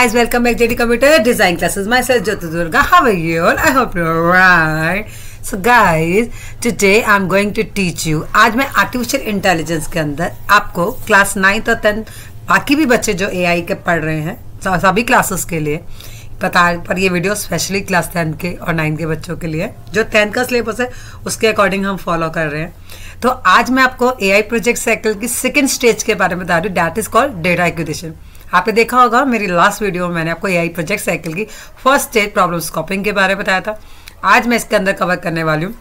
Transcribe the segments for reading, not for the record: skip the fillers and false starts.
Guys, welcome back to the Computer Design Classes. Myself Jyoti Durga. How are you all? I hope you're right. So guys, today I'm going to teach you. आज मैं artificial intelligence के अंदर आपको class 9th और 10th बाकी भी बच्चे जो AI के पढ़ रहे हैं सभी क्लासेस के लिए पता, पर ये वीडियो स्पेशली क्लास 10th के और 9th के बच्चों के लिए जो 10th का सिलेबस है उसके अकॉर्डिंग हम फॉलो कर रहे हैं। तो आज मैं आपको AI प्रोजेक्ट साइकिल की सेकेंड स्टेज के बारे में बता रही हूँ, that is called data acquisition. आपने देखा होगा मेरी लास्ट वीडियो में मैंने आपको AI प्रोजेक्ट साइकिल की फर्स्ट स्टेज प्रॉब्लम स्कोपिंग के बारे में बताया था। आज मैं इसके अंदर कवर करने वाली हूँ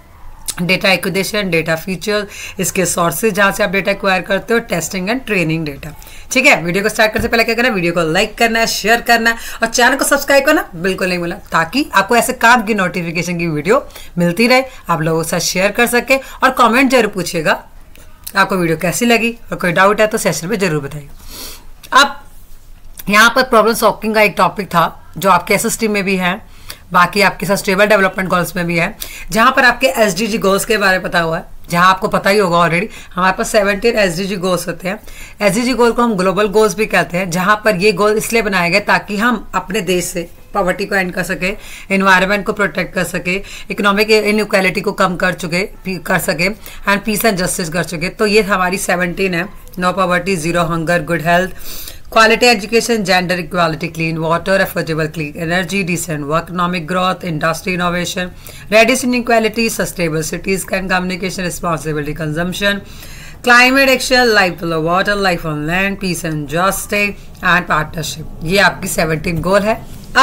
डेटा एक्विजिशन, डेटा फीचर, इसके सोर्सेज जहाँ से आप डेटा एक्वायर करते हो, टेस्टिंग एंड ट्रेनिंग डेटा। ठीक है, वीडियो को स्टार्ट करने से पहले क्या करना है, वीडियो को लाइक करना है, शेयर करना है और चैनल को सब्सक्राइब करना बिल्कुल नहीं भूलना, ताकि आपको ऐसे काम की नोटिफिकेशन की वीडियो मिलती रहे, आप लोगों के साथ शेयर कर सके। और कॉमेंट जरूर पूछिएगा आपको वीडियो कैसी लगी, और कोई डाउट है तो सेशन में जरूर बताइए। अब यहाँ पर प्रॉब्लम सॉल्विंग का एक टॉपिक था जो आपके SST में भी है, बाकी आपके साथ स्टेबल डेवलपमेंट गोल्स में भी है, जहाँ पर आपके SDG गोल्स के बारे में पता हुआ है, जहाँ आपको पता ही होगा ऑलरेडी हमारे पास 17 SDG गोल्स होते हैं। SDG गोल को हम ग्लोबल गोल्स भी कहते हैं, जहाँ पर ये गोल इसलिए बनाए गए ताकि हम अपने देश से पॉवर्टी को एंड कर सके, एनवायरनमेंट को प्रोटेक्ट कर सके, इकोनॉमिक इनइक्वालिटी को कम कर सके एंड पीस एंड जस्टिस कर सके। तो ये हमारी 17 है, no poverty, zero hunger, good health, quality education, gender equality, clean water, affordable clean energy, decent work, economic growth, industry innovation, reducing inequality, sustainable cities and communication, responsibility consumption, climate action, life below water, life on land, peace and justice and partnership। ये आपकी 17 गोल है।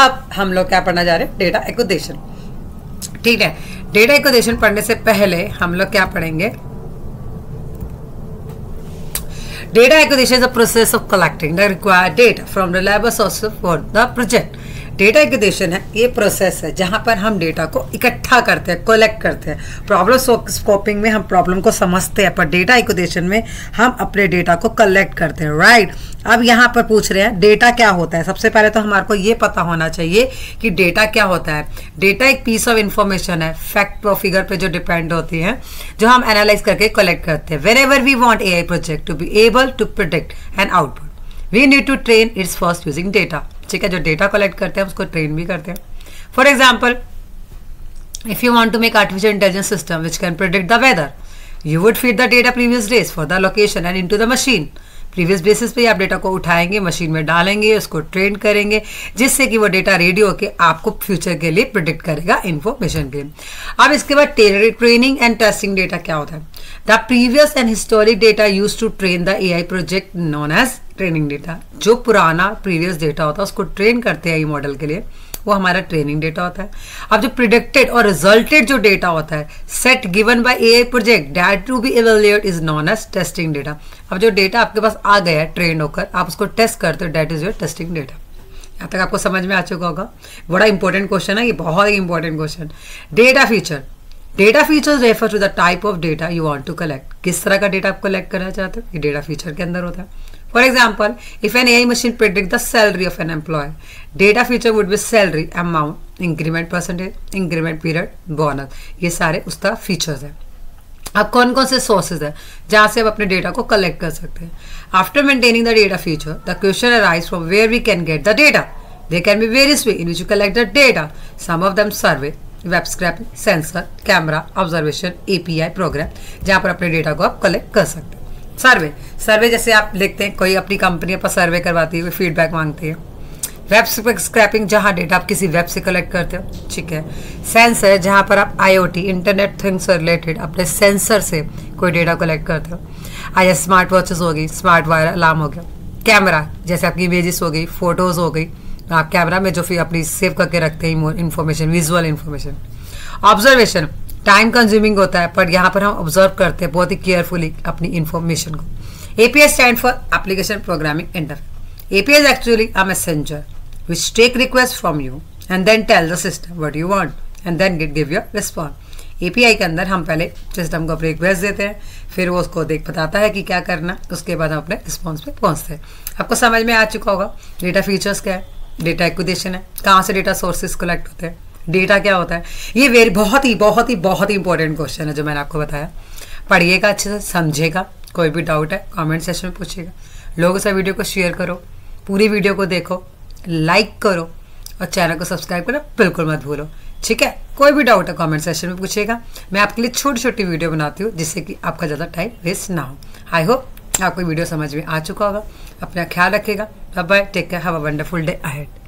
अब हम लोग क्या पढ़ना जा रहे हैं, डेटा एक्विजिशन। ठीक है, डेटा एक्विजिशन पढ़ने से पहले हम लोग क्या पढ़ेंगे, data acquisition is a process of collecting the required data from reliable sources for the project। Data acquisition है, ये प्रोसेस है जहाँ पर हम डेटा को इकट्ठा करते हैं, कलेक्ट करते हैं। प्रॉब्लम स्कोपिंग में हम प्रॉब्लम को समझते हैं, पर डेटा एक्विजिशन में हम अपने डेटा को कलेक्ट करते हैं, राइट। अब यहाँ पर पूछ रहे हैं डेटा क्या होता है। सबसे पहले तो हमारे को ये पता होना चाहिए कि डेटा क्या होता है। डेटा एक पीस ऑफ इंफॉर्मेशन है, फैक्ट और फिगर पे जो डिपेंड होती है, जो हम एनालाइज करके कलेक्ट करते हैं। Wherever we want AI project to be able to predict an output, we need to train its first using data. ठीक है, जो डेटा कलेक्ट करते हैं उसको ट्रेन भी करते हैं। For example, if you want to make artificial intelligence system which can predict the weather, you would feed the data previous days for the location and into the machine. Previous basis पे आप data को उठाएंगे, machine में डालेंगे, उसको train करेंगे, जिससे कि वो डेटा रेडी होकर आपको फ्यूचर के लिए प्रिडिक्ट करेगा इन्फॉर्मेशन के लिए। अब इसके बाद ट्रेनिंग एंड टेस्टिंग डेटा क्या होता है, the previous and historic data use to train the AI project known as training data. जो पुराना प्रीवियस डेटा होता है उसको ट्रेन करते हैं AI मॉडल के लिए, वो हमारा ट्रेनिंग डेटा होता है। अब जो प्रिडिक्टेड और रिजल्टेड जो डेटा होता है, set given by AI project that to be evaluate is known as testing data. अब जो डेटा आपके पास आ गया है ट्रेन होकर, आप उसको टेस्ट करते हो, that is your testing data. यहाँ तक आपको समझ में आ चुका होगा। बड़ा इंपॉर्टेंट क्वेश्चन है ये, बहुत ही important question. Data feature, data features refer to the type of data you want to collect. किस तरह का डेटा आप कलेक्ट करना चाहते हो, ये डेटा फीचर के अंदर होता है। For example, if an AI machine predict the salary of an employee, data feature would be salary amount, increment percentage, increment period, bonus। ये सारे उसका फीचर्स है। अब कौन कौन से सोर्सेज है जहाँ से आप अपने डेटा को कलेक्ट कर सकते हैं। After maintaining the data feature, the question arise from where we can get the data. There can be various ways in which you collect the data. Some of them survey, web scraping, sensor, camera, observation, API program, जहाँ पर अपने data को आप collect कर सकते हैं। सर्वे जैसे आप लिखते हैं, कोई अपनी कंपनी पर सर्वे करवाती है, फीडबैक मांगती है। वेब स्क्रैपिंग, जहाँ डेटा आप किसी वेब से कलेक्ट करते हो। ठीक है, सेंसर, जहाँ पर आप IoT, इंटरनेट थिंग्स से रिलेटेड अपने सेंसर से कोई डेटा कलेक्ट करते हो। आज स्मार्ट वॉचेस हो गई, स्मार्ट वायर अलार्म हो गया। कैमरा, जैसे आपकी इमेजेस हो गई, फोटोज हो गई, आप कैमरा में जो फिर अपनी सेव करके रखते हैं information, visual information. Observation, time consuming होता है, पर यहाँ पर हम ऑब्जर्व करते हैं बहुत ही केयरफुली अपनी इन्फॉर्मेशन को। API stand for application programming interface. API is actually a messenger which take request from you and then tell the system what you want and then give your response. API के अंदर हम पहले system को अपनी request देते हैं, फिर वो उसको बताता है कि क्या करना, उसके बाद हम अपने रिस्पॉन्स पे पहुँचते हैं। आपको समझ में आ चुका होगा डेटा फीचर्स क्या है, डेटा एक्विजिशन है, कहाँ से डेटा सोर्सेज कलेक्ट होते हैं, डेटा क्या होता है। ये बहुत ही इंपॉर्टेंट क्वेश्चन है जो मैंने आपको बताया। पढ़िएगा अच्छे से, समझेगा। कोई भी डाउट है कमेंट सेक्शन में पूछिएगा। लोगों से वीडियो को शेयर करो, पूरी वीडियो को देखो, लाइक करो और चैनल को सब्सक्राइब करना बिल्कुल मत भूलो। ठीक है, कोई भी डाउट है कमेंट सेक्शन में पूछेगा, मैं आपके लिए छोटी छोटी वीडियो बनाती हूँ जिससे कि आपका ज़्यादा टाइम वेस्ट ना हो। आई होप आपको वीडियो समझ में आ चुका होगा। अपना ख्याल रखिएगा। Bye bye, take care, have a wonderful day ahead.